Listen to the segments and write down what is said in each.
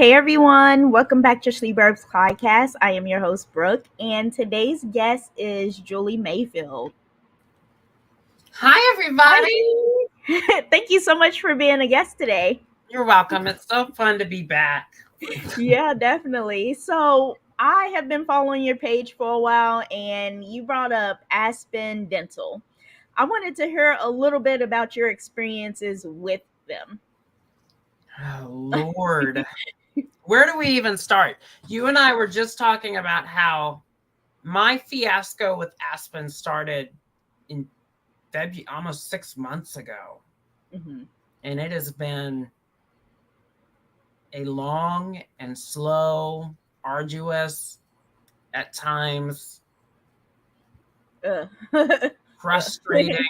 Hey everyone, welcome back to She Blurbs podcast. I am your host Brooke, and today's guest is Juleigh Mayfield. Hi everybody. Hi. Thank you so much for being a guest today. You're welcome. It's so fun to be back. Yeah, definitely. So I have been following your page for a while, and you brought up Aspen Dental. I wanted to hear a little bit about your experiences with them. Oh Lord. Where do we even start? You and I were just talking about how my fiasco with Aspen started in February, almost 6 months ago. Mm-hmm. And it has been a long and slow, arduous, at times frustrating.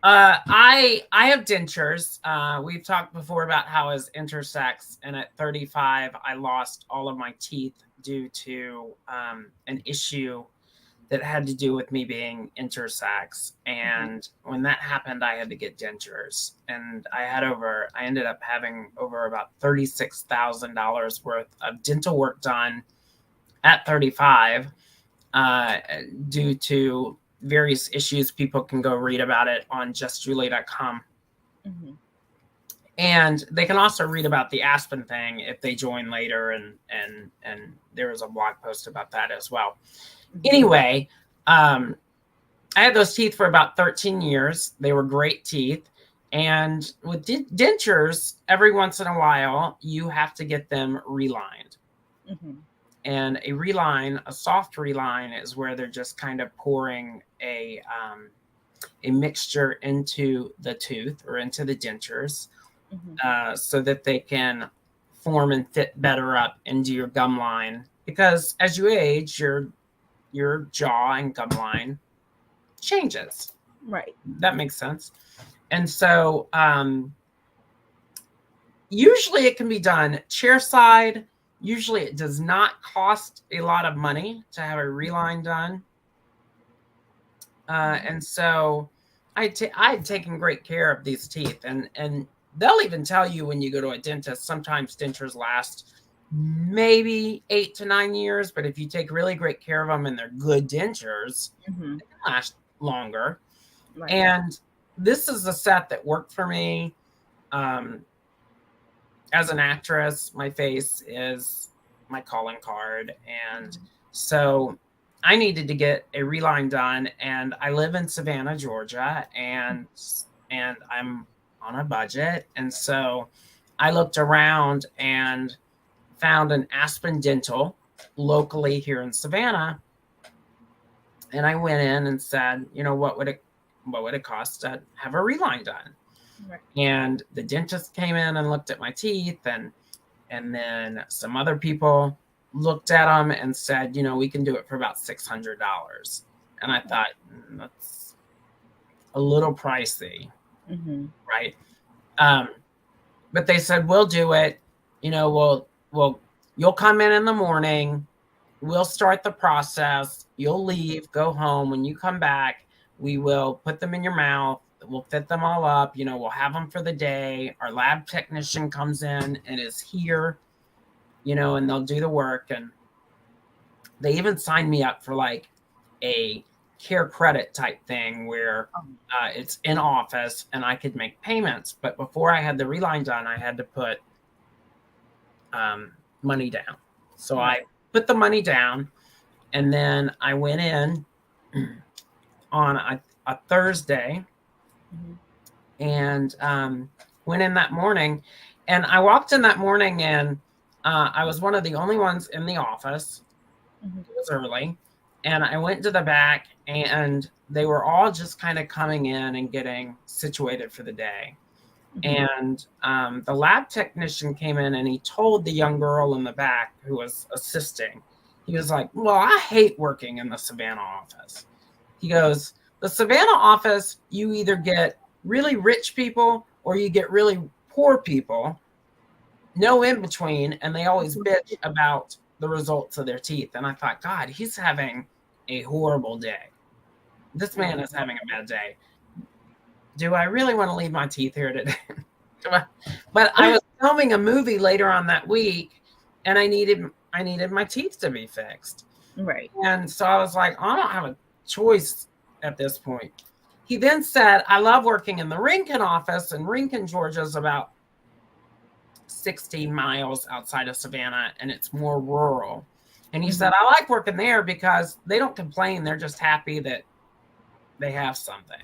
I have dentures. We've talked before about how I was intersex, and at 35, I lost all of my teeth due to an issue that had to do with me being intersex. And when that happened, I had to get dentures, and I ended up having over about $36,000 worth of dental work done at 35 due to various issues. People can go read about it on justjuleigh.com. Mm-hmm. And they can also read about the Aspen thing if they join later, and there was a blog post about that as well. Mm-hmm. Anyway, I had those teeth for about 13 years. They were great teeth. And with dentures, every once in a while, you have to get them relined. Mm-hmm. And a soft reline, is where they're just kind of pouring a mixture into the tooth or into the dentures, mm-hmm. So that they can form and fit better up into your gum line. Because as you age, your jaw and gum line changes. Right. That makes sense. And so usually it can be done chair side. Usually it does not cost a lot of money to have a reline done. And so I had taken great care of these teeth, and they'll even tell you when you go to a dentist, sometimes dentures last maybe 8 to 9 years, but if you take really great care of them and they're good dentures, mm-hmm. they can last longer. Right. And this is a set that worked for me. As an actress, my face is my calling card. And so I needed to get a reline done. And I live in Savannah, Georgia, and I'm on a budget. And so I looked around and found an Aspen Dental locally here in Savannah. And I went in and said, what would it cost to have a reline done? Right. And the dentist came in and looked at my teeth, and then some other people looked at them and said, we can do it for about $600. And I thought, that's a little pricey, mm-hmm. right? But they said, we'll do it. You'll come in the morning. We'll start the process. You'll leave, go home. When you come back, we will put them in your mouth. We'll fit them all up. We'll have them for the day. Our lab technician comes in and is here, and they'll do the work. And they even signed me up for like a care credit type thing where it's in office and I could make payments. But before I had the reline done, I had to put money down. So I put the money down, and then I went in on a Thursday. Mm-hmm. And went in that morning, and I walked in that morning, and I was one of the only ones in the office. Mm-hmm. It was early, and I went to the back, and they were all just kind of coming in and getting situated for the day. Mm-hmm. And the lab technician came in, and he told the young girl in the back who was assisting, he was like, well, I hate working in the Savannah office. He goes, the Savannah office, you either get really rich people or you get really poor people, no in between, and they always bitch about the results of their teeth. And I thought, God, he's having a horrible day. This man is having a bad day. Do I really want to leave my teeth here today? But I was filming a movie later on that week, and I needed my teeth to be fixed. Right. And so I was like, I don't have a choice at this point. He then said, I love working in the Rincon office, and Rincon, Georgia is about 16 miles outside of Savannah, and it's more rural. And he said, I like working there because they don't complain. They're just happy that they have something.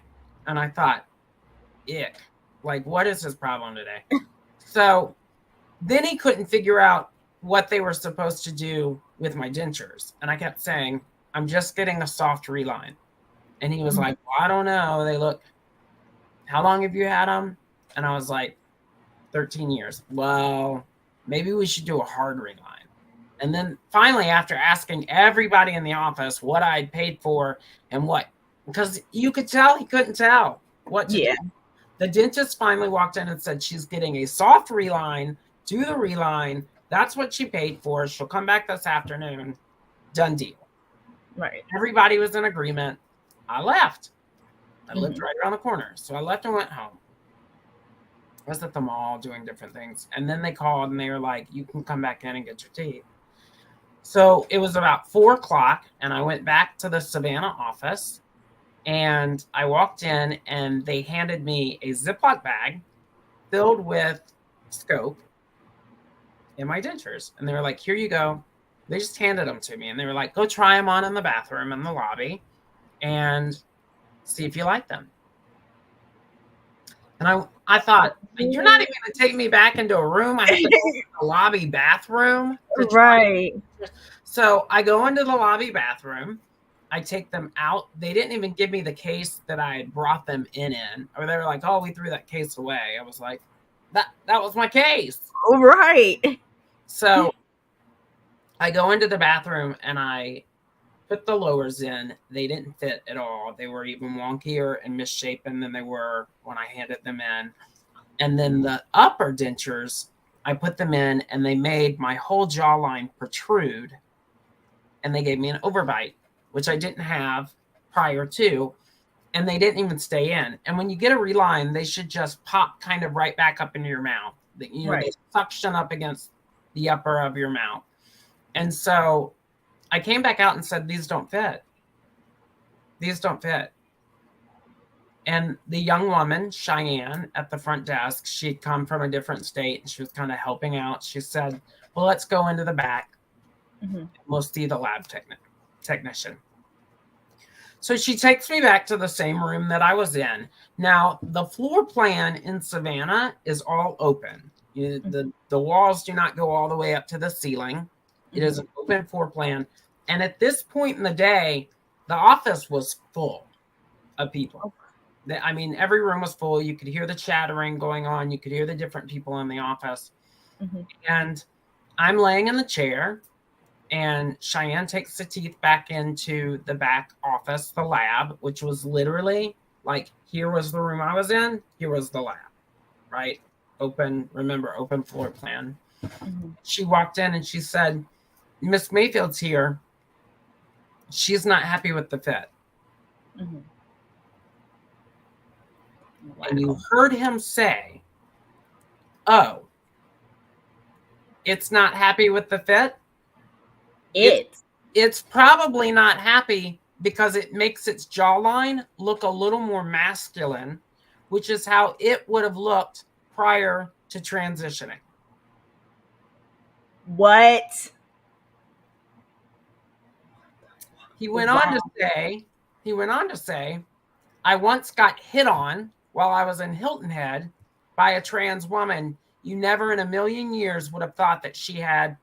And I thought, ick, like, what is his problem today? So then he couldn't figure out what they were supposed to do with my dentures. And I kept saying, I'm just getting a soft reline. And he was like, well, I don't know. They look, how long have you had them? And I was like, 13 years. Well, maybe we should do a hard reline. And then finally, after asking everybody in the office what I'd paid for and what, because you could tell he couldn't tell what to do. The dentist finally walked in and said, she's getting a soft reline, do the reline. That's what she paid for. She'll come back this afternoon. Done deal. Right. Everybody was in agreement. I left. I lived right around the corner. So I left and went home. I was at the mall doing different things. And then they called and they were like, you can come back in and get your teeth. So it was about 4:00 and I went back to the Savannah office and I walked in and they handed me a Ziploc bag filled with scope and my dentures. And they were like, here you go. They just handed them to me and they were like, go try them on in the bathroom in the lobby and see if you like them. And I thought, you're not even going to take me back into a room. I have to go to the lobby bathroom. Right. So I go into the lobby bathroom. I take them out. They didn't even give me the case that I had brought them in. Or they were like, oh, we threw that case away. I was like, that was my case. Right. So I go into the bathroom and I put the lowers in. They didn't fit at all. They were even wonkier and misshapen than they were when I handed them in. And then the upper dentures, I put them in and they made my whole jawline protrude. And they gave me an overbite, which I didn't have prior to. And they didn't even stay in. And when you get a reline, they should just pop kind of right back up into your mouth. They suction up against the upper of your mouth. And so I came back out and said, these don't fit. These don't fit. And the young woman, Cheyenne, at the front desk, she'd come from a different state and she was kind of helping out. She said, well, let's go into the back. We'll see the lab technician. So she takes me back to the same room that I was in. Now, the floor plan in Savannah is all open. The walls do not go all the way up to the ceiling. It is an open floor plan. And at this point in the day, the office was full of people. I mean, every room was full. You could hear the chattering going on. You could hear the different people in the office. And I'm laying in the chair. And Cheyenne takes the teeth back into the back office, the lab, which was literally like, here was the room I was in. Here was the lab, right? Open floor plan. She walked in and she said, Miss Mayfield's here. She's not happy with the fit. And you heard him say, oh, it's not happy with the fit? It's probably not happy because it makes its jawline look a little more masculine, which is how it would have looked prior to transitioning. What? He went on to say, I once got hit on while I was in Hilton Head by a trans woman. You never in a million years would have thought that she had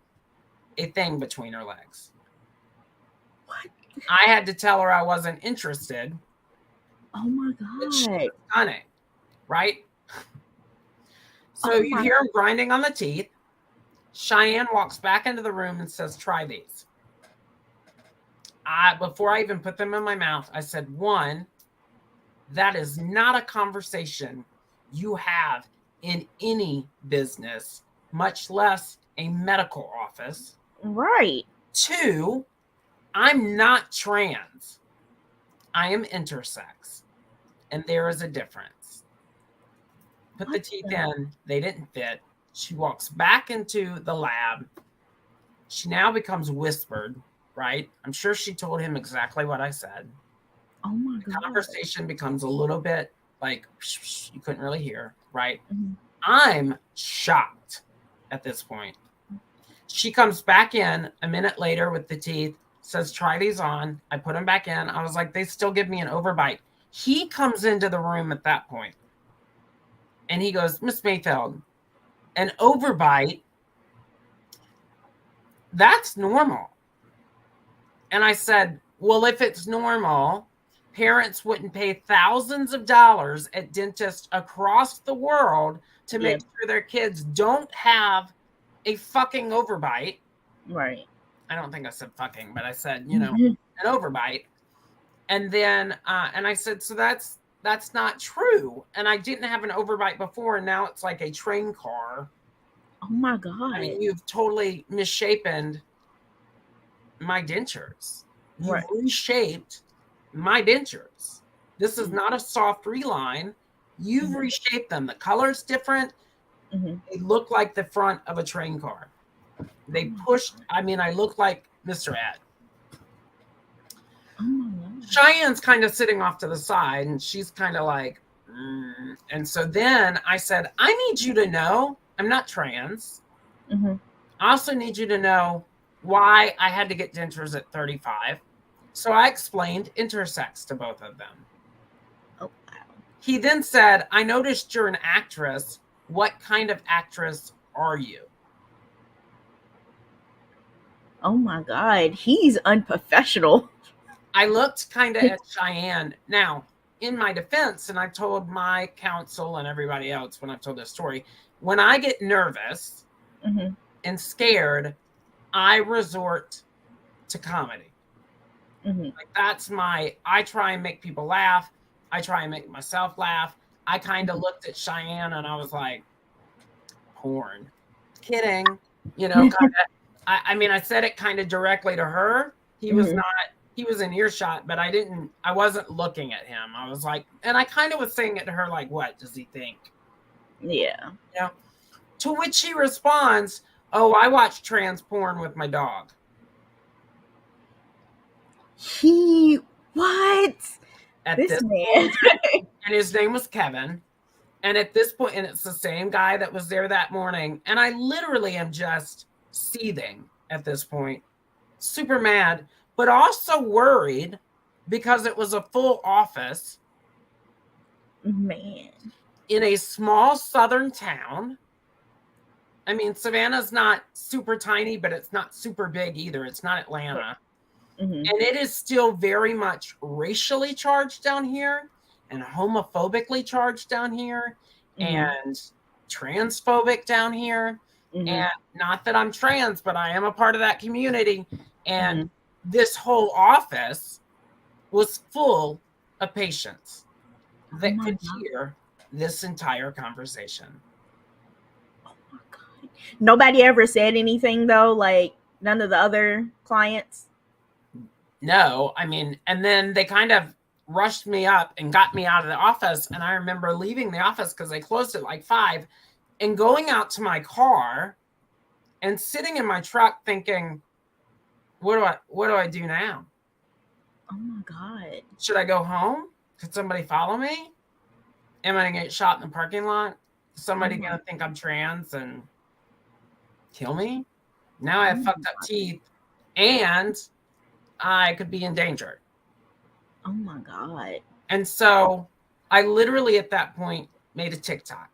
a thing between her legs. What? I had to tell her I wasn't interested. Oh my God. Stunning, right? So you hear him grinding on the teeth. Cheyenne walks back into the room and says, try these. Before I even put them in my mouth, I said, one, that is not a conversation you have in any business, much less a medical office. Right. Two, I'm not trans. I am intersex. And there is a difference. Put the teeth in. They didn't fit. She walks back into the lab. She now becomes whispered, right? I'm sure she told him exactly what I said. Oh my The God. conversation becomes a little bit like you couldn't really hear, right? Mm-hmm. I'm shocked at this point. She comes back in a minute later with the teeth, says, try these on. I put them back in. I was like, they still give me an overbite. He comes into the room at that point and he goes, Miss Mayfield, an overbite, that's normal. And I said, well, if it's normal, parents wouldn't pay thousands of dollars at dentists across the world to make sure their kids don't have a fucking overbite. Right. I don't think I said fucking, but I said, an overbite. And then, and I said, so that's not true. And I didn't have an overbite before, and now it's like a train car. Oh my God. I mean, you've totally misshapen my dentures. You've reshaped my dentures. This is not a soft reline. You've reshaped them. The color's different. They look like the front of a train car. They pushed, I look like Mr. Ed. Cheyenne's kind of sitting off to the side, and she's kind of like, And so then I said, I need you to know I'm not trans. I also need you to know why I had to get dentures at 35. So I explained intersex to both of them. Oh, wow. He then said, I noticed you're an actress. What kind of actress are you? Oh my God. He's unprofessional. I looked kind of at Cheyenne. Now, in my defense, and I've told my counsel and everybody else when I've told this story, when I get nervous and scared, I resort to comedy. Like that's I try and make people laugh. I try and make myself laugh. I kind of looked at Cheyenne and I was like, porn. Kidding. Kind of. I said it kind of directly to her. He was he was in earshot, but I wasn't looking at him. I was like, and I kind of was saying it to her, like, what does he think? Yeah. To which he responds, oh, I watch trans porn with my dog. What? At this man. Point, and his name was Kevin. And at this point, and it's the same guy that was there that morning. And I literally am just seething at this point, super mad, but also worried because it was a full office. Man. In a small southern town. Savannah's not super tiny, but it's not super big either. It's not Atlanta. And it is still very much racially charged down here and homophobically charged down here and transphobic down here. And not that I'm trans, but I am a part of that community. And this whole office was full of patients that could hear this entire conversation. Oh my God. Nobody ever said anything though, like none of the other clients? No, and then they kind of rushed me up and got me out of the office. And I remember leaving the office because they closed at like 5 and going out to my car and sitting in my truck thinking, what do I do now? Oh my God. Should I go home? Could somebody follow me? Am I going to get shot in the parking lot? Is somebody going to think I'm trans and kill me? Now I have fucked up teeth and I could be in danger. Oh my God. And so I literally at that point made a TikTok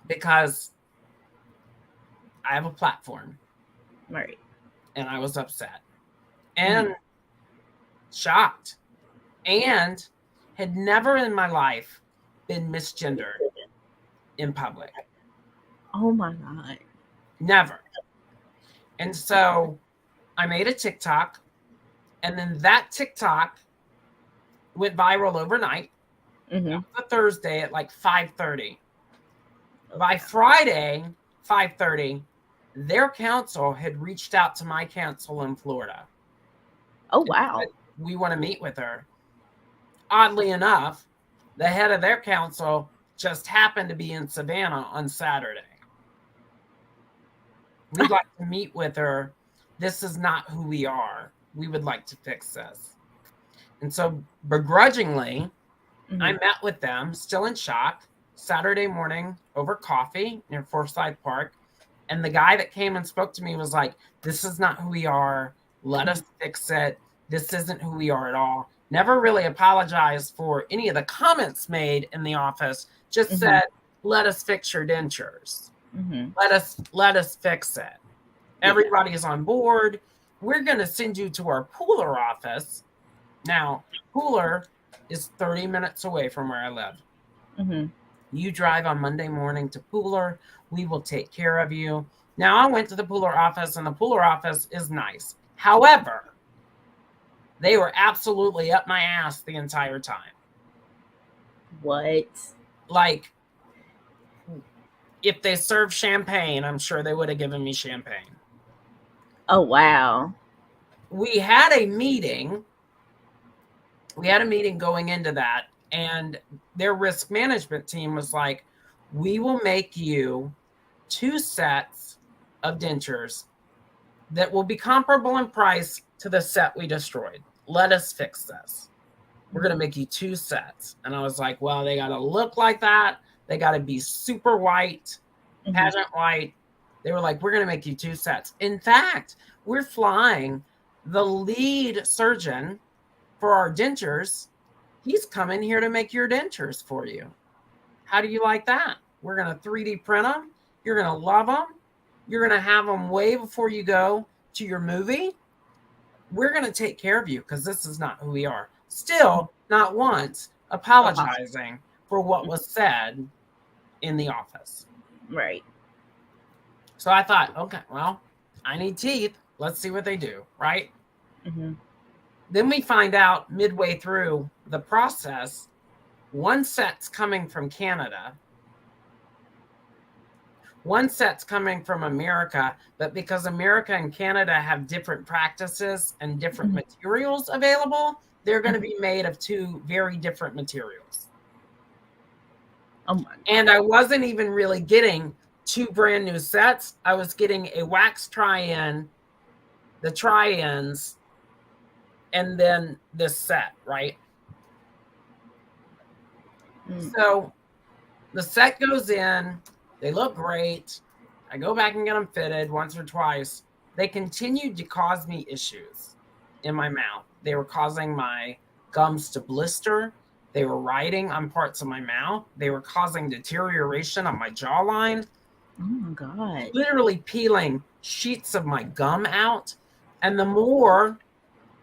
because I have a platform. Right. And I was upset and shocked and had never in my life been misgendered in public. Oh my God. Never. And so I made a TikTok, and then that TikTok went viral overnight. On a Thursday at like 5:30. By Friday, 5:30, their counsel had reached out to my counsel in Florida. Oh, wow. We want to meet with her. Oddly enough, the head of their counsel just happened to be in Savannah on Saturday. We'd like to meet with her. This is not who we are. We would like to fix this. And so begrudgingly, I met with them, still in shock, Saturday morning over coffee near Forsyth Park. And the guy that came and spoke to me was like, this is not who we are. Let us fix it. This isn't who we are at all. Never really apologized for any of the comments made in the office. Just said, let us fix your dentures. Let us fix it. Everybody's on board. We're going to send you to our Pooler office. Now, Pooler is 30 minutes away from where I live. You drive on Monday morning to Pooler. We will take care of you. Now, I went to the Pooler office, and the Pooler office is nice. However, they were absolutely up my ass the entire time. What? Like, if they served champagne, I'm sure they would have given me champagne. Oh, wow. We had a meeting. We had a meeting going into that, and their risk management team was like, we will make you 2 sets of dentures that will be comparable in price to the set we destroyed. Let us fix this. We're going to make you 2 sets. And I was like, well, they got to look like that. They got to be super white, pageant white. They were like, we're going to make you 2 sets. In fact, we're flying the lead surgeon for our dentures. He's coming here to make your dentures for you. How do you like that? We're going to 3D print them. You're going to love them. You're going to have them way before you go to your movie. We're going to take care of you because this is not who we are. Still, not once apologizing for what was said in the office. Right. So I thought, okay, well, I need teeth. Let's see what they do, right? Then we find out midway through the process, 1 set's coming from Canada. 1 set's coming from America, but because America and Canada have different practices and different materials available, they're going to be made of 2 very different materials. Oh my God. And I wasn't even really getting 2 brand new sets. I was getting a wax try-in, the try-ins, and then this set, right? So the set goes in. They look great. I go back and get them fitted once or twice. They continued to cause me issues in my mouth. They were causing my gums to blister. They were riding on parts of my mouth. They were causing deterioration on my jawline. Oh my God. Literally peeling sheets of my gum out. And the more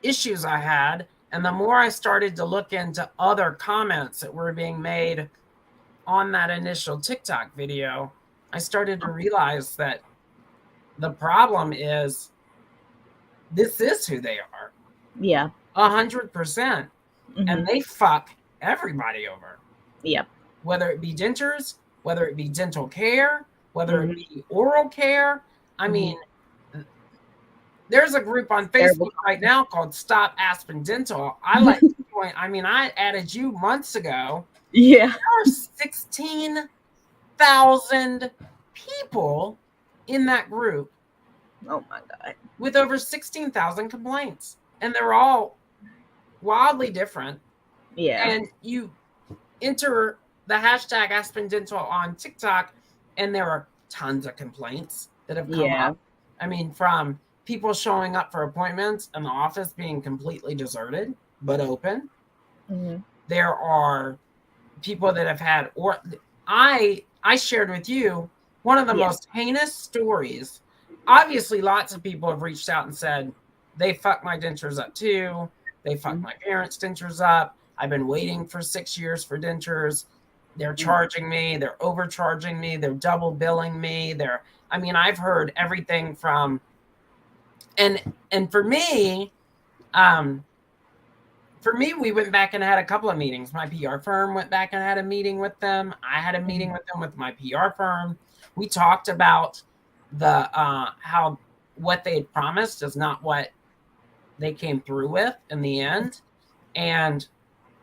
issues I had, and the more I started to look into other comments that were being made on that initial TikTok video, I started to realize that the problem is this is who they are. Yeah. 100%. And they fuck everybody over. Yep. Whether it be dentures, whether it be dental care, whether it be oral care. I mean, there's a group on Facebook right now called Stop Aspen Dental. I let you join. I mean, I added you months ago. Yeah. There are 16,000 people in that group. Oh my God. With over 16,000 complaints. And they're all wildly different. Yeah. And you enter the hashtag Aspen Dental on TikTok, and there are tons of complaints that have come up. I mean, from people showing up for appointments and the office being completely deserted, but open. There are people that have had, or I shared with you one of the most heinous stories. Obviously, lots of people have reached out and said, they fucked my dentures up too. They fucked my parents' dentures up. I've been waiting for 6 years for dentures. They're charging me. They're overcharging me. They're double billing me. I've heard everything from, and for me, we went back and had a couple of meetings. My PR firm went back and had a meeting with them. I had a meeting with them with my PR firm. We talked about the how what they had promised is not what they came through with in the end. And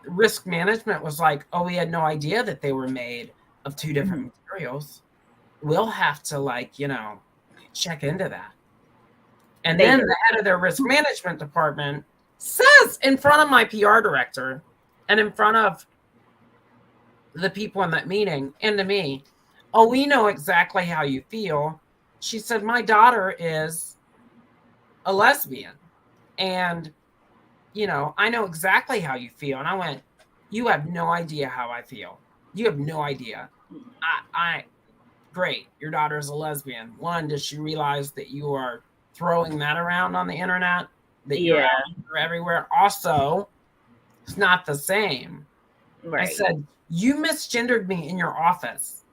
risk management was like, oh, we had no idea that they were made of two different materials, we'll have to, like, check into that. And then the head of their risk management department says in front of my PR director and in front of the people in that meeting and to me, "Oh, we know exactly how you feel." She said, "My daughter is a lesbian, and I know exactly how you feel." And I went, "You have no idea how I feel. You have no idea. I great, your daughter's a lesbian. One, does she realize that you are throwing that around on the internet, that you're everywhere? Also, it's not the same." Right. I said, "You misgendered me in your office.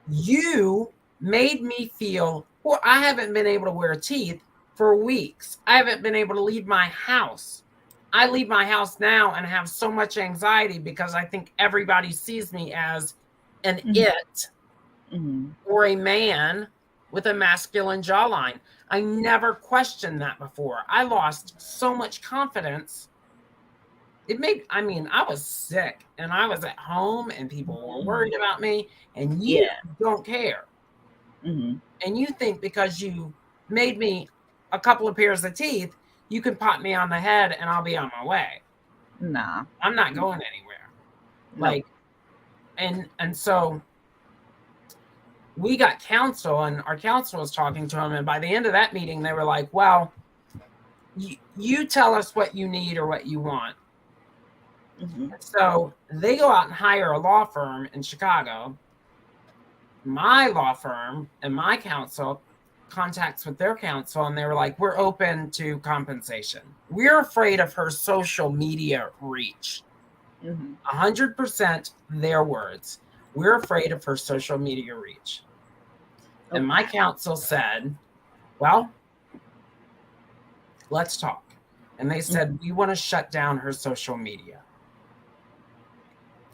You made me feel poor. I haven't been able to wear teeth for weeks. I haven't been able to leave my house. I leave my house now and have so much anxiety because I think everybody sees me as an it or a man with a masculine jawline. I never questioned that before. I lost so much confidence. I was sick and I was at home and people were worried about me, and you don't care. And you think because you made me a couple of pairs of teeth, you can pop me on the head and I'll be on my way. Nah. I'm not going anywhere. Nope. And so we got counsel, and our counsel was talking to him, and by the end of that meeting, they were like, "Well, you tell us what you need or what you want." So they go out and hire a law firm in Chicago. My law firm and my counsel contacts with their counsel, and they were like, "We're open to compensation. We're afraid of her social media reach." 100% their words. "We're afraid of her social media reach." And my counsel said, "Well, let's talk." And they said, "We want to shut down her social media."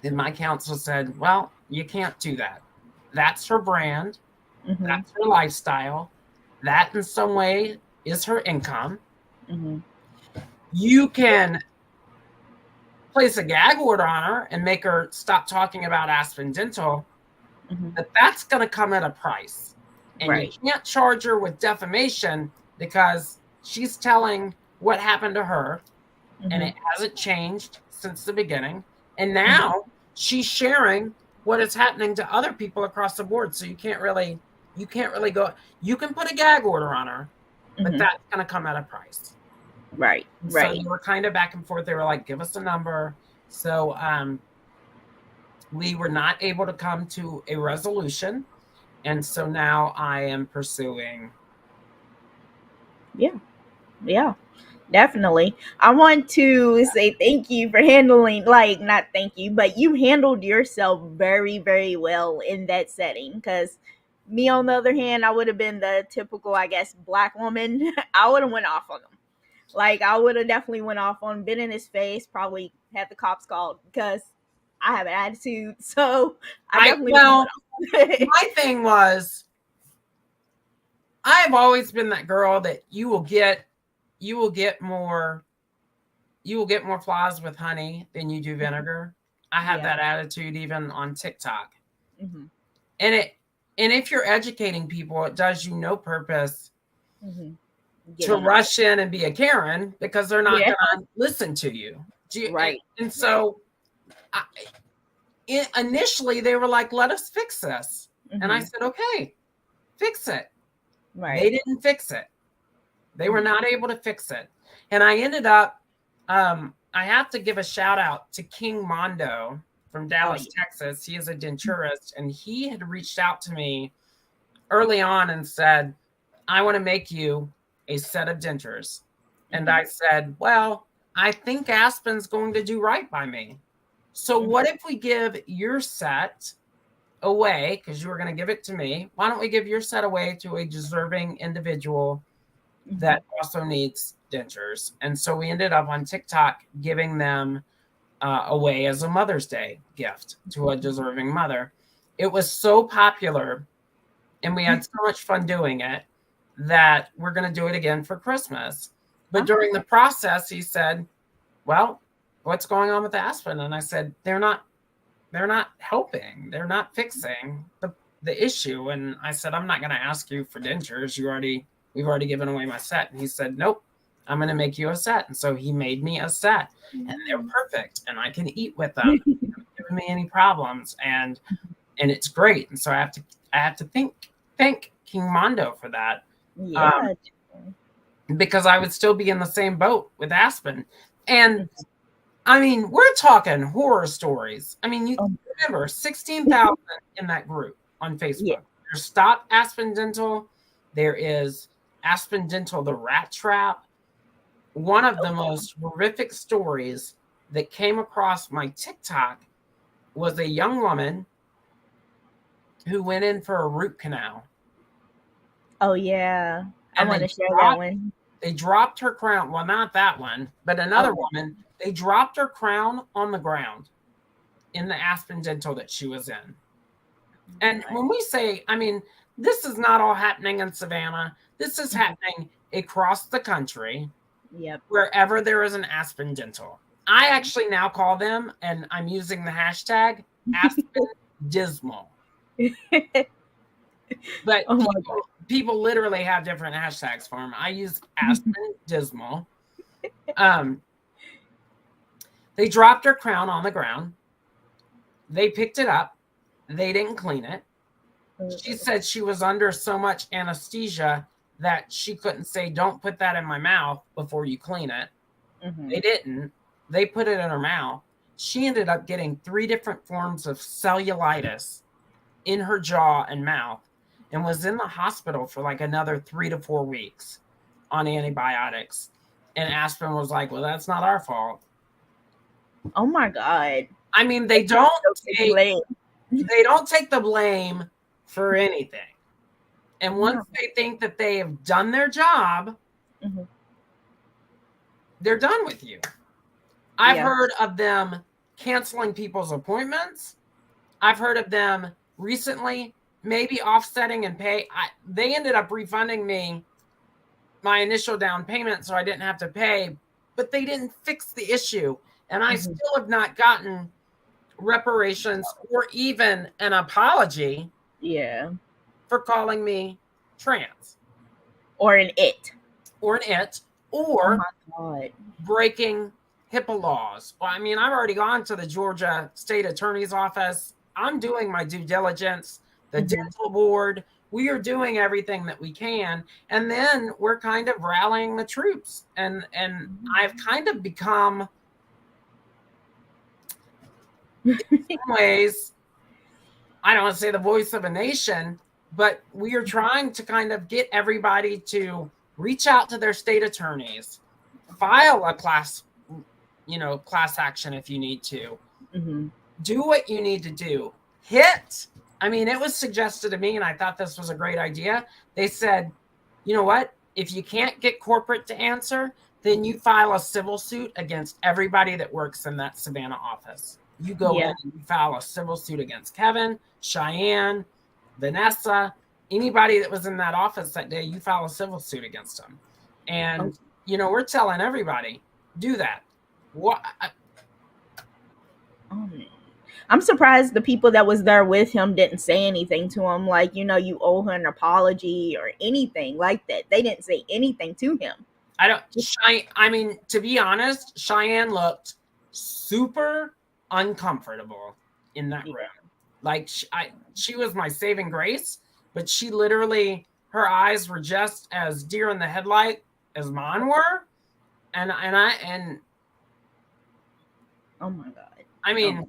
And my counsel said, "Well, you can't do that. That's her brand. That's her lifestyle. That in some way is her income. You can place a gag order on her and make her stop talking about Aspen Dental, but that's going to come at a price. And you can't charge her with defamation because she's telling what happened to her, and it hasn't changed since the beginning. And now she's sharing what is happening to other people across the board. So you can't really go. You can put a gag order on her, but that's going to come at a price." Right. So you were kind of back and forth. They were like, "Give us a number." So we were not able to come to a resolution. And so now I am pursuing. Yeah, definitely. I want to say thank you for handling, not thank you, but you handled yourself very, very well in that setting. Because me, on the other hand, I would have been the typical, I guess, black woman. I would have went off on him. I would have definitely went off on, been in his face, probably had the cops called because I have an attitude. So I definitely went off. My thing was, I've always been that girl that you will get more flies with honey than you do vinegar. I have that attitude even on TikTok. And if you're educating people, it does you no purpose to rush in and be a Karen because they're not going to listen to you. Right. And so initially they were like, "Let us fix this." And I said, "Okay, fix it." Right. They didn't fix it. They were not able to fix it. And I ended up, I have to give a shout out to King Mondo from Dallas, Texas. He is a denturist, and he had reached out to me early on and said, "I want to make you a set of dentures." And I said, "Well, I think Aspen's going to do right by me. So what if we give your set away, because you were going to give it to me. Why don't we give your set away to a deserving individual that also needs dentures?" And so we ended up on TikTok giving them away as a Mother's Day gift to a deserving mother. It was so popular, and we had so much fun doing it, that we're going to do it again for Christmas. But during the process, he said, "Well, what's going on with Aspen?" And I said, "They're not they're not helping. They're not fixing the issue. And I said, I'm not going to ask you for dentures. We've already given away my set. And he said, nope, I'm going to make you a set. And so he made me a set, and they're perfect, and I can eat with them. They haven't given me any problems, and it's great. And so I have to thank King Mondo for that. Yeah. Because I would still be in the same boat with Aspen. And I mean, we're talking horror stories. I mean, you remember 16,000 in that group on Facebook. Yeah. There's Stop Aspen Dental. There is Aspen Dental, the Rat Trap. One of the most horrific stories that came across my TikTok was a young woman who went in for a root canal. Oh, yeah. I want to share that one. They dropped her crown. Well, not that one, but another woman. They dropped her crown on the ground in the Aspen Dental that she was in. And when we say, I mean, this is not all happening in Savannah. This is happening across the country. Yep. Wherever there is an Aspen Dental. I actually now call them, and I'm using the hashtag Aspen Dismal. But people literally have different hashtags for them. I use Aspen Dismal. They dropped her crown on the ground. They picked it up. They didn't clean it. She said she was under so much anesthesia that she couldn't say, don't put that in my mouth before you clean it. They didn't. They put it in her mouth. She ended up getting 3 different forms of cellulitis in her jaw and mouth, and was in the hospital for like another 3 to 4 weeks on antibiotics. And Aspen was like, well, that's not our fault. Oh my God. I mean, they don't take the blame for anything. And once they think that they have done their job, they're done with you. I've heard of them canceling people's appointments. I've heard of them recently maybe offsetting and pay. They ended up refunding me my initial down payment so I didn't have to pay, but they didn't fix the issue. And I still have not gotten reparations or even an apology for calling me trans. Or an it. Or breaking HIPAA laws. Well, I mean, I've already gone to the Georgia State Attorney's Office. I'm doing my due diligence. The dental board, we are doing everything that we can. And then we're kind of rallying the troops. And I've kind of become, in some ways, I don't want to say the voice of a nation, but we are trying to kind of get everybody to reach out to their state attorneys, file a class action if you need to. Do what you need to do. I mean, it was suggested to me, and I thought this was a great idea. They said, you know what? If you can't get corporate to answer, then you file a civil suit against everybody that works in that Savannah office. You go in and you file a civil suit against Kevin, Cheyenne, Vanessa, anybody that was in that office that day, you file a civil suit against them. And, we're telling everybody, do that. What? I'm surprised the people that was there with him didn't say anything to him, like, you owe her an apology or anything like that. They didn't say anything to him. I mean, to be honest, Cheyenne looked super uncomfortable in that room. Like, she was my saving grace, but she literally, her eyes were just as deer in the headlight as mine were. And oh my God. I mean,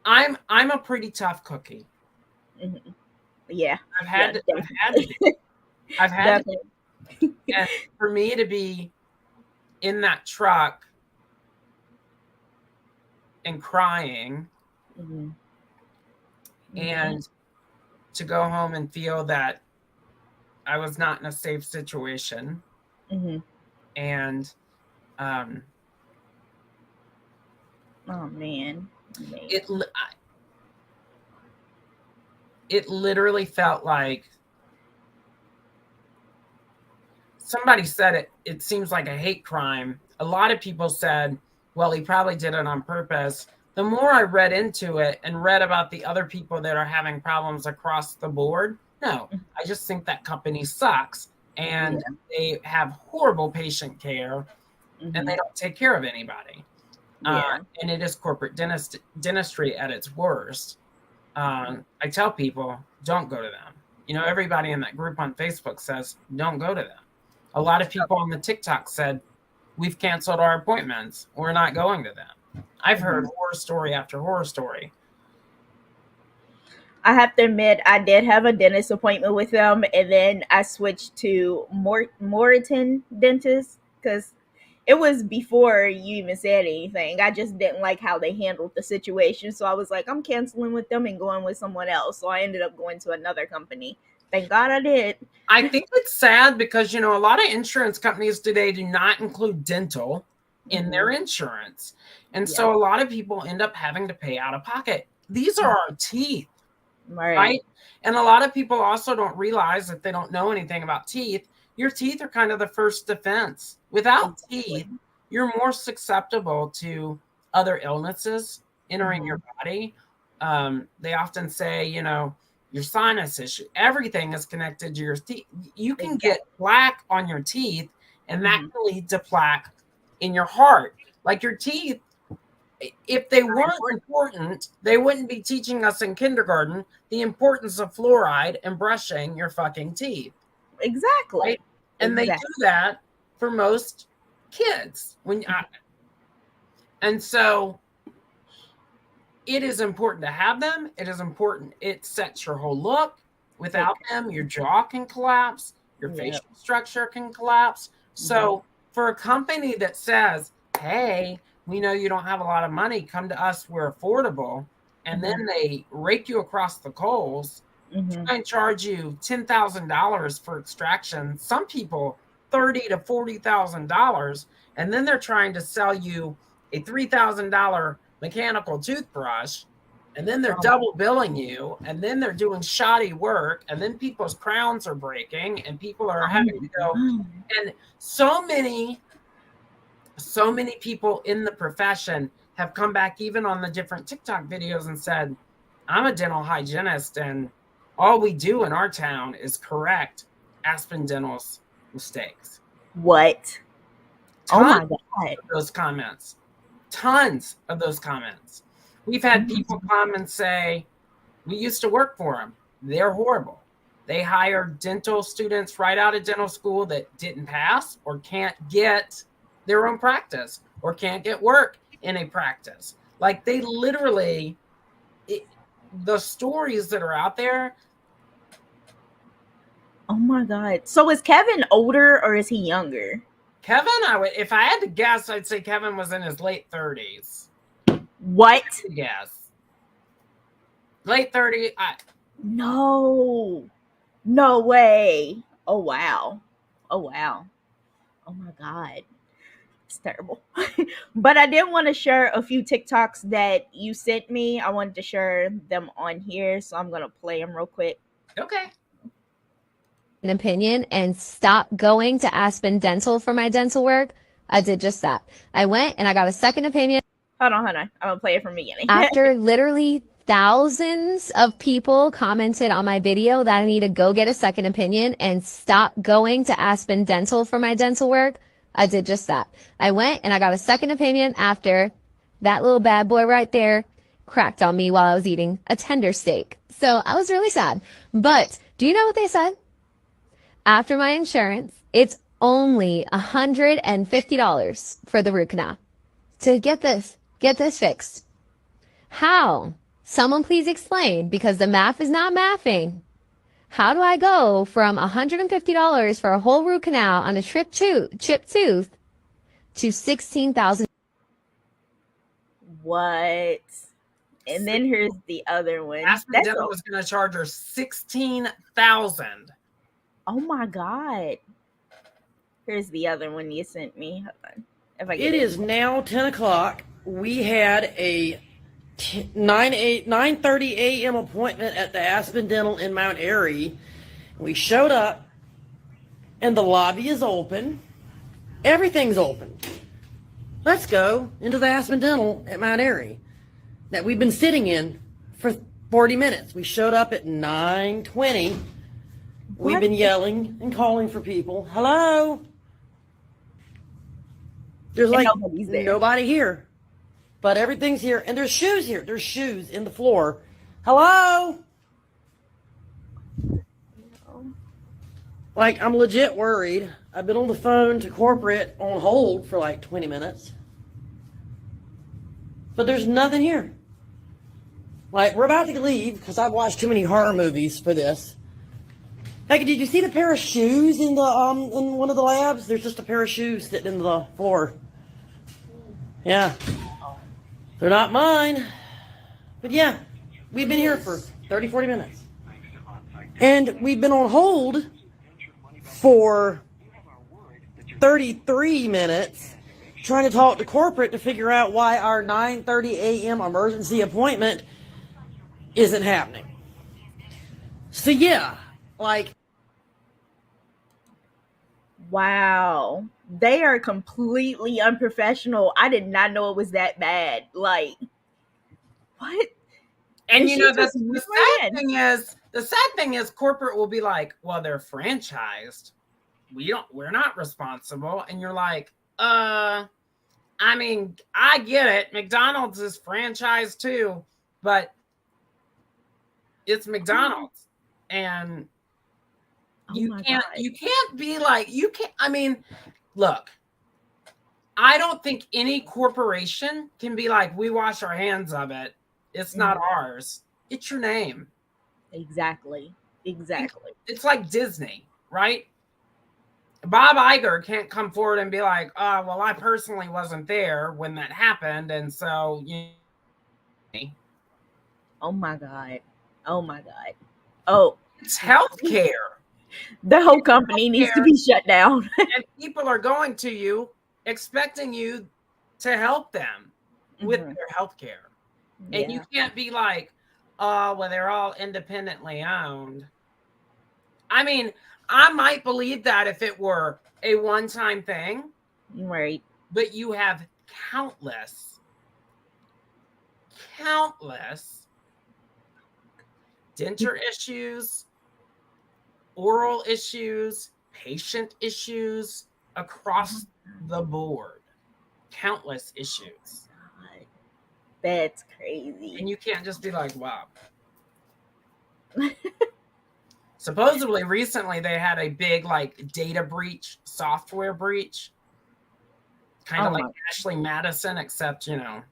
I'm a pretty tough cookie. Yeah. I've had to and for me to be in that truck and crying and to go home and feel that I was not in a safe situation. And oh man. It literally felt like somebody said it seems like a hate crime. A lot of people said, well, he probably did it on purpose. the more I read into it and read about the other people that are having problems across the board, no, I just think that company sucks and they have horrible patient care and they don't take care of anybody. And it is corporate dentistry at its worst. I tell people, don't go to them. You know, everybody in that group on Facebook says, don't go to them. A lot of people on the TikTok said, we've canceled our appointments. We're not going to them. I've heard horror story after horror story. I have to admit, I did have a dentist appointment with them, and then I switched to Moritan dentist because it was before you even said anything. I just didn't like how they handled the situation, so I was like, I'm canceling with them and going with someone else. So I ended up going to another company. Thank God I did. I think it's sad because, you know, a lot of insurance companies today do not include dental in their insurance. And so a lot of people end up having to pay out of pocket. These are our teeth, right? And a lot of people also don't realize that they don't know anything about teeth. Your teeth are kind of the first defense. Without teeth, you're more susceptible to other illnesses entering your body. They often say, you know, your sinus issue, everything is connected to your teeth. You can get plaque on your teeth, and that can lead to plaque in your heart. Like your teeth, if they weren't important, they wouldn't be teaching us in kindergarten the importance of fluoride and brushing your fucking teeth. Exactly. Right? And they do that for most kids. And so it is important to have them. It is important. It sets your whole look. Without them, your jaw can collapse. Your facial structure can collapse. So for a company that says, hey, we know you don't have a lot of money, come to us, we're affordable, and then they rake you across the coals, try and charge you $10,000 for extraction, some people $30,000 to $40,000, and then they're trying to sell you a $3,000 mechanical toothbrush, and then they're double billing you, and then they're doing shoddy work, and then people's crowns are breaking, and people are having to go. And so many people in the profession have come back, even on the different TikTok videos, and said, I'm a dental hygienist, and all we do in our town is correct Aspen Dental's mistakes. What? Oh my God. Those comments. Tons of those comments. We've had people come and say, we used to work for them. They're horrible. They hire dental students right out of dental school that didn't pass or can't get their own practice or can't get work in a practice. Like they literally, the stories that are out there. Oh my God. So is Kevin older or is he younger? Kevin, if I had to guess, I'd say Kevin was in his late 30s. What? Yes. Late 30s. No way. Oh wow. Oh my God. It's terrible. But I did want to share a few TikToks that you sent me. I wanted to share them on here, so I'm going to play them real quick. Okay. An opinion and stop going to Aspen Dental for my dental work. I did just that. I went and I got a second opinion. Hold on. I'm going to play it from the beginning. After literally thousands of people commented on my video that I need to go get a second opinion and stop going to Aspen Dental for my dental work, I did just that. I went and I got a second opinion after that little bad boy right there cracked on me while I was eating a tender steak. So I was really sad. But do you know what they said? After my insurance, it's only $150 for the root canal to get this fixed. How? Someone please explain, because the math is not mathing. How do I go from $150 for a whole root canal on a chipped tooth to $16,000? What? And then here's the other one. Aspen Dental was going to charge her $16,000. Oh my God. Here's the other one you sent me. Hold on. It is now 10 o'clock. We had a 9:30 a.m. appointment at the Aspen Dental in Mount Airy. We showed up, and the lobby is open. Everything's open. Let's go into the Aspen Dental at Mount Airy. that we've been sitting in for 40 minutes. We showed up at 9:20. We've been yelling and calling for people. Hello? There's like nobody's there. Nobody here. But everything's here. And there's shoes here. There's shoes in the floor. Hello? Like, I'm legit worried. I've been on the phone to corporate on hold for like 20 minutes. But there's nothing here. Like, we're about to leave because I've watched too many horror movies for this. Like, did you see the pair of shoes in the in one of the labs? There's just a pair of shoes sitting in the floor. Yeah. They're not mine. But yeah, we've been here for 30, 40 minutes. And we've been on hold for 33 minutes trying to talk to corporate to figure out why our 9:30 a.m. emergency appointment isn't happening. So yeah, like, wow, they are completely unprofessional. I did not know it was that bad. Like, what? And you know, the sad thing is corporate will be like, well, they're franchised. We're not responsible. And you're like, I mean, I get it. McDonald's is franchised too, but it's McDonald's. And you can't be like, I mean, look, I don't think any corporation can be like, we wash our hands of it. It's not ours. It's your name. Exactly. It's like Disney, right? Bob Iger can't come forward and be like, oh, well, I personally wasn't there when that happened. And so, oh my God. Oh, it's healthcare. The whole company needs to be shut down. And people are going to you expecting you to help them with their healthcare. And you can't be like, oh, well, they're all independently owned. I mean, I might believe that if it were a one-time thing. Right. But you have countless denture issues, oral issues, patient issues across the board. Countless issues. God, that's crazy. And you can't just be like, wow. Supposedly, recently, they had a big, like, data breach, software breach. Kind of like Ashley Madison, except, you know.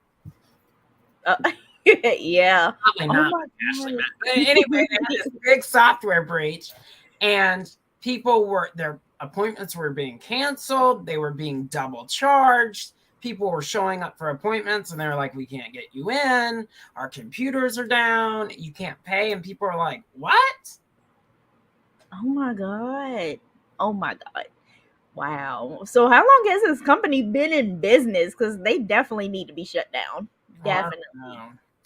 Yeah. Probably not like Ashley Madison. Anyway, they had this big software breach, and their appointments were being canceled. They were being double charged. People were showing up for appointments, and they were like, we can't get you in. Our computers are down. You can't pay. And people are like, what? Oh my God. Wow. So how long has this company been in business? Because they definitely need to be shut down. Definitely.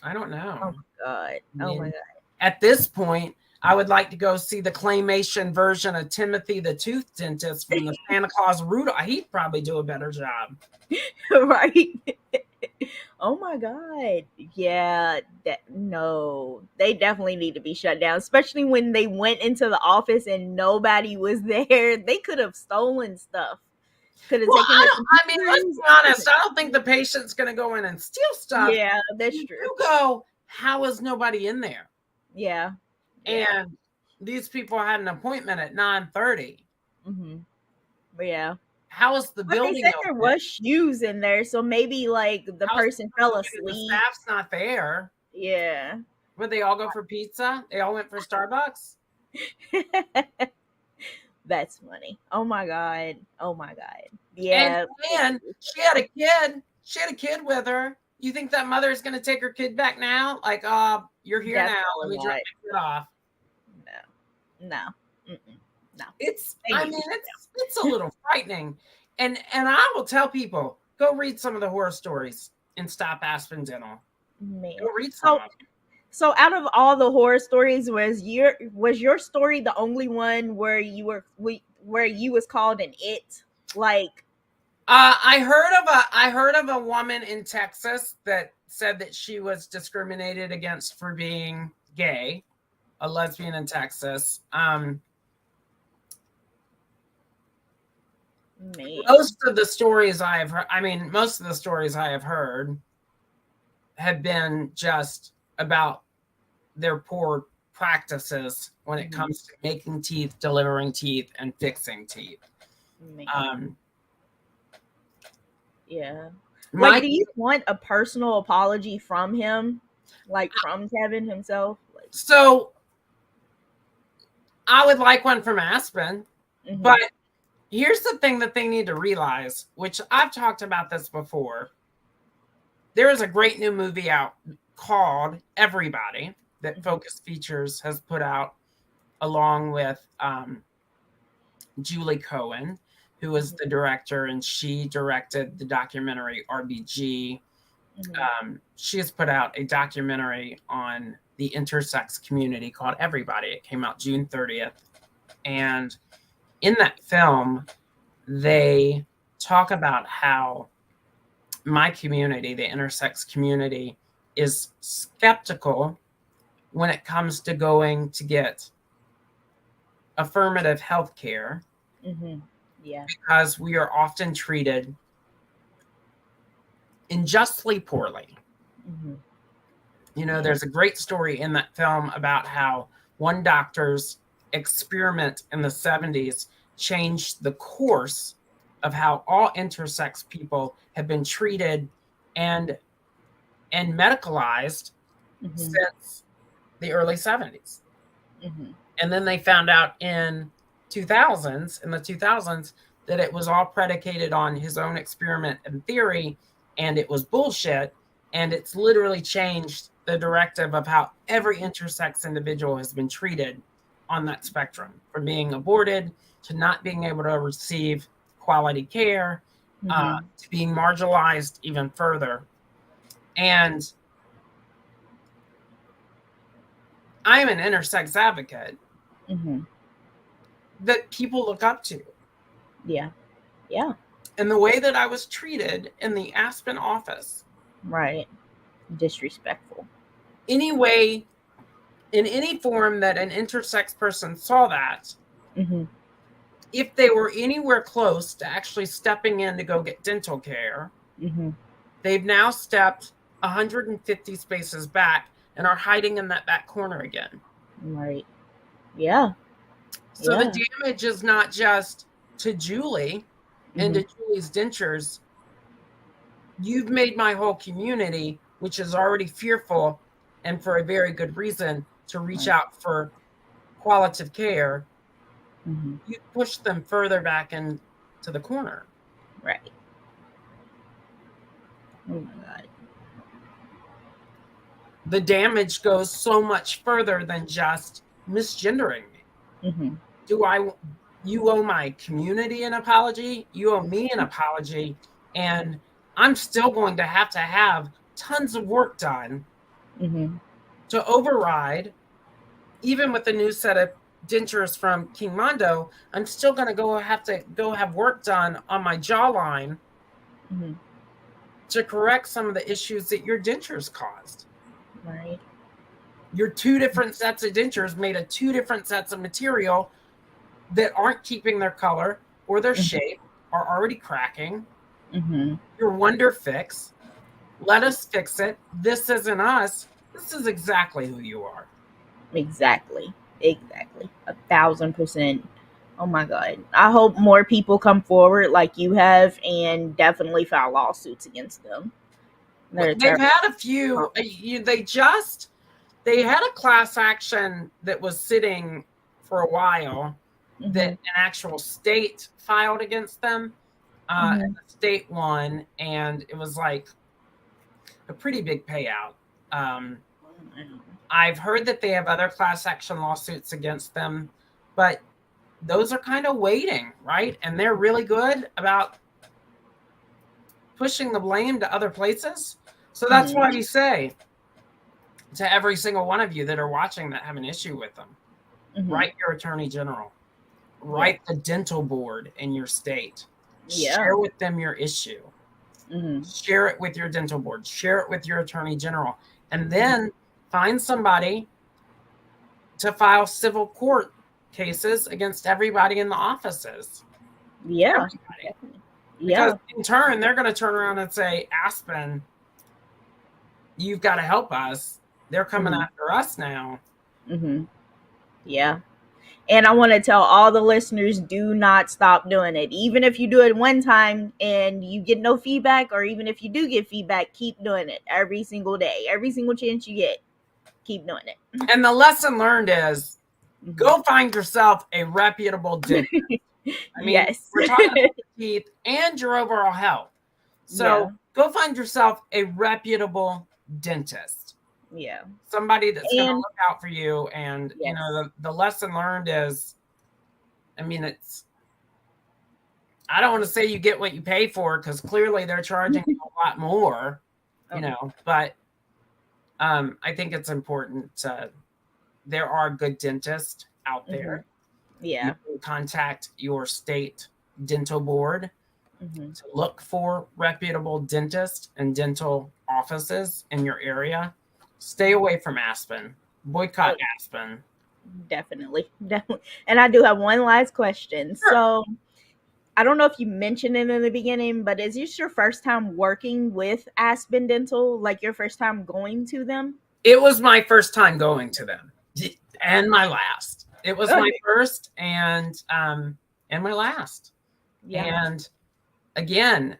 I don't know. Oh my God. Oh my God. At this point, I would like to go see the claymation version of Timothy the Tooth Dentist from the Santa Claus Rudolph. He'd probably do a better job. Right. Oh my God. Yeah. No, they definitely need to be shut down, especially when they went into the office and nobody was there. They could have stolen stuff. Could have taken I mean, let's be honest. I don't think the patient's going to go in and steal stuff. Yeah, that's true. You go, how is nobody in there? Yeah. And these people had an appointment at 9:30. Mm-hmm. Yeah. How is the building? They said there was shoes in there, so maybe like the person fell asleep. The staff's not there. Yeah. Would they all go for pizza? They all went for Starbucks? That's funny. Oh my God. Yeah. And she had a kid. She had a kid with her. You think that mother is going to take her kid back now? Like, you're here now. Let me drop my kid off. No. It's a little frightening. And I will tell people, go read some of the horror stories and stop Aspen Dental. Man. Go read some of them. So out of all the horror stories, was your story the only one where you was called an it? Like, I heard of a woman in Texas that said that she was discriminated against for being gay, a lesbian in Texas. Man. Most of the stories I have heard have been just about their poor practices when it comes to making teeth, delivering teeth, and fixing teeth. Man. Yeah. Like, do you want a personal apology from him? Like, from Kevin himself? Like, so I would like one from Aspen, but here's the thing that they need to realize, which I've talked about this before. There is a great new movie out called Everybody that Focus Features has put out, along with Julie Cohen, who is the director, and she directed the documentary RBG. She has put out a documentary on the intersex community called Everybody. It came out June 30th. And in that film, they talk about how my community, the intersex community, is skeptical when it comes to going to get affirmative health care. Yeah. Because we are often treated unjustly poorly. You know, there's a great story in that film about how one doctor's experiment in the 70s changed the course of how all intersex people have been treated and medicalized since the early 70s. And then they found out in the 2000s, that it was all predicated on his own experiment and theory, and it was bullshit. And it's literally changed the directive of how every intersex individual has been treated on that spectrum, from being aborted to not being able to receive quality care, to being marginalized even further. And I'm an intersex advocate that people look up to. Yeah. Yeah. And the way that I was treated in the Aspen office. Right. Disrespectful. Anyway, in any form that an intersex person saw that, if they were anywhere close to actually stepping in to go get dental care, they've now stepped 150 spaces back and are hiding in that back corner again. Right. Yeah. So the damage is not just to Julie and to Julie's dentures. You've made my whole community, which is already fearful and for a very good reason to reach out for qualitative care. You push them further back into the corner. Right. Oh my God. The damage goes so much further than just misgendering me. You owe my community an apology. You owe me an apology. And I'm still going to have tons of work done to override, even with the new set of dentures from King Mondo. I'm still going to have to have work done on my jawline to correct some of the issues that your dentures caused. Right. Your two different sets of dentures made of two different sets of material that aren't keeping their color or their shape, are already cracking. Your Wonder Fix. Let us fix it. This isn't us. This is exactly who you are. Exactly. 1,000%. Oh my God. I hope more people come forward like you have and definitely file lawsuits against them. They've had a few. They had a class action that was sitting for a while that an actual state filed against them. And the state won, and it was like a pretty big payout. I've heard that they have other class action lawsuits against them, but those are kind of waiting, right? And they're really good about pushing the blame to other places. So that's why we say to every single one of you that are watching that have an issue with them, write your attorney general, write the dental board in your state, share with them your issue. Share it with your dental board, share it with your attorney general, and then find somebody to file civil court cases against everybody in the offices. Yeah. Everybody. Yeah. Because in turn, they're going to turn around and say, Aspen, you've got to help us. They're coming after us now. Yeah. And I want to tell all the listeners, do not stop doing it. Even if you do it one time and you get no feedback, or even if you do get feedback, keep doing it every single day. Every single chance you get, keep doing it. And the lesson learned is go find yourself a reputable dentist. I mean, Yes. we're talking about teeth and your overall health. So go find yourself a reputable dentist. Yeah. Somebody that's going to look out for you. And, you know, the lesson learned is, I mean, I don't want to say you get what you pay for, because clearly they're charging you a lot more, you know, but I think it's important. There are good dentists out there. Yeah. You can contact your state dental board to look for reputable dentists and dental offices in your area. Stay away from Aspen. Boycott Aspen. Definitely. And I do have one last question. Sure. So I don't know if you mentioned it in the beginning, but is this your first time working with Aspen Dental? Like your first time going to them? It was my first time going to them, and my last. It was my first and my last. Yeah. And again,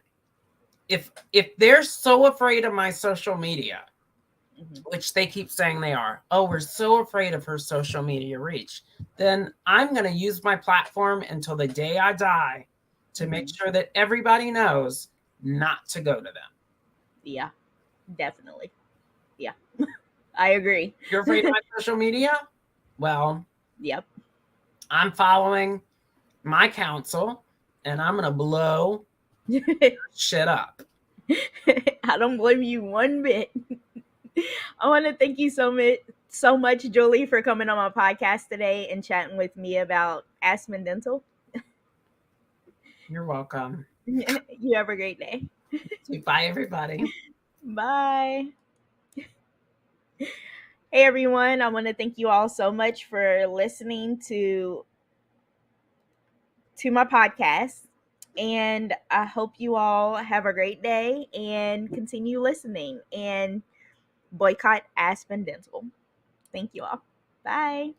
if they're so afraid of my social media, which they keep saying they are, oh, we're so afraid of her social media reach, then I'm going to use my platform until the day I die to make sure that everybody knows not to go to them. Yeah, definitely. Yeah, I agree. You're afraid of my social media? Well, yep. I'm following my counsel, and I'm going to blow shit up. I don't blame you one bit. I want to thank you so much, Julie, for coming on my podcast today and chatting with me about Aspen Dental. You're welcome. You have a great day. Bye, everybody. Bye. Hey, everyone. I want to thank you all so much for listening to my podcast. And I hope you all have a great day and continue listening and boycott Aspen Dental. Thank you all. Bye.